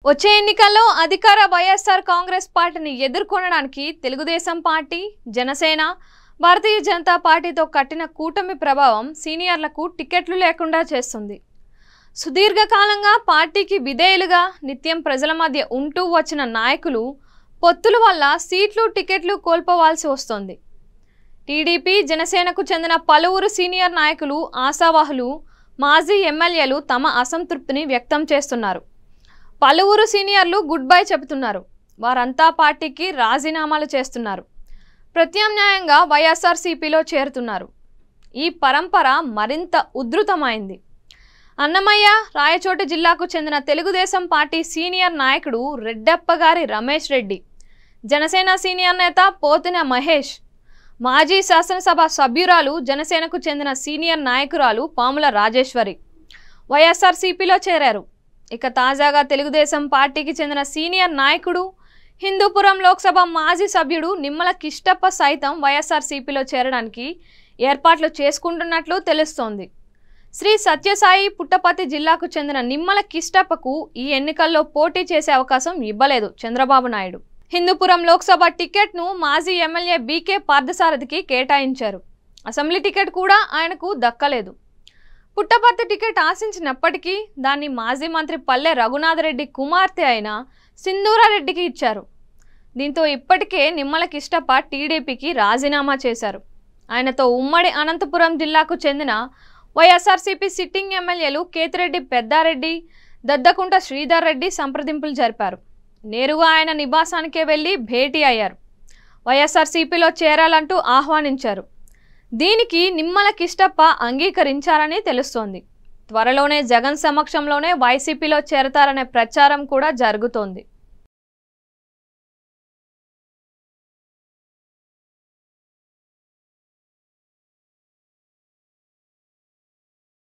వచ్చే ఎన్నికల్లో అధికార వైఎస్ఆర్ కాంగ్రెస్ పార్టీని ఎదుర్కొనడానికి తెలుగుదేశం పార్టీ, జనసేన, భారతీయ జనతా పార్టీతో కట్టిన కూటమి ప్రభావం సీనియర్లకు టికెట్లు లేకుండా చేస్తుంది. సుదీర్ఘకాలంగా పార్టీకి విధేయులుగా నిత్యం ప్రజల మధ్య ఉంటూ వచ్చిన నాయకులు పొత్తుల వల్ల సీట్లు, టికెట్లు కోల్పోవాల్సి వస్తుంది. టీడీపీ, జనసేనకు చెందిన పలువురు సీనియర్ నాయకులు, ఆశావాహులు, మాజీ ఎమ్మెల్యేలు తమ అసంతృప్తిని వ్యక్తం చేస్తున్నారు. పలువురు సీనియర్లు గుడ్ బై చెబుతున్నారు. వారంతా పార్టీకి రాజీనామాలు చేస్తున్నారు. ప్రత్యామ్నాయంగా వైఎస్ఆర్సీపీలో చేరుతున్నారు. ఈ పరంపర మరింత ఉధృతమైంది. అన్నమయ్య, రాయచోటి జిల్లాకు చెందిన తెలుగుదేశం పార్టీ సీనియర్ నాయకుడు రెడ్డప్పగారి రమేష్ రెడ్డి, జనసేన సీనియర్ నేత పోతిన మహేష్, మాజీ శాసనసభ సభ్యురాలు, జనసేనకు చెందిన సీనియర్ నాయకురాలు పాముల రాజేశ్వరి వైఎస్ఆర్సీపీలో చేరారు. ఇక తాజాగా తెలుగుదేశం పార్టీకి చెందిన సీనియర్ నాయకుడు, హిందూపురం లోక్సభ మాజీ సభ్యుడు నిమ్మల కిష్టప్ప సైతం వైఎస్ఆర్సీపీలో చేరడానికి ఏర్పాట్లు చేసుకుంటున్నట్లు తెలుస్తోంది. శ్రీ సత్యసాయి పుట్టపర్తి జిల్లాకు చెందిన నిమ్మల కిష్టప్పకు ఈ ఎన్నికల్లో పోటీ చేసే అవకాశం ఇవ్వలేదు చంద్రబాబు నాయుడు. హిందూపురం లోక్సభ టికెట్ను మాజీ ఎమ్మెల్యే బీకే పార్థసారథికి కేటాయించారు. అసెంబ్లీ టికెట్ కూడా ఆయనకు దక్కలేదు. పుట్టపర్తి టికెట్ ఆశించినప్పటికీ దాన్ని మాజీ మంత్రి పల్లె రఘునాథరెడ్డి కుమార్తె అయిన సింధూరారెడ్డికి ఇచ్చారు. దీంతో ఇప్పటికే నిమ్మల కిష్టప్ప టీడీపీకి రాజీనామా చేశారు. ఆయనతో ఉమ్మడి అనంతపురం జిల్లాకు చెందిన వైఎస్ఆర్సీపీ సిట్టింగ్ ఎమ్మెల్యేలు కేతిరెడ్డి పెద్దారెడ్డి, దద్దకుంట శ్రీధర్ రెడ్డి సంప్రదింపులు జరిపారు. నేరుగా ఆయన నివాసానికే వెళ్లి భేటీ అయ్యారు. వైఎస్ఆర్సీపీలో చేరాలంటూ ఆహ్వానించారు. దీనికి నిమ్మల కిష్టప్ప అంగీకరించారని తెలుస్తోంది. త్వరలోనే జగన్ సమక్షంలోనే వైసీపీలో చేరతారనే ప్రచారం కూడా జరుగుతోంది.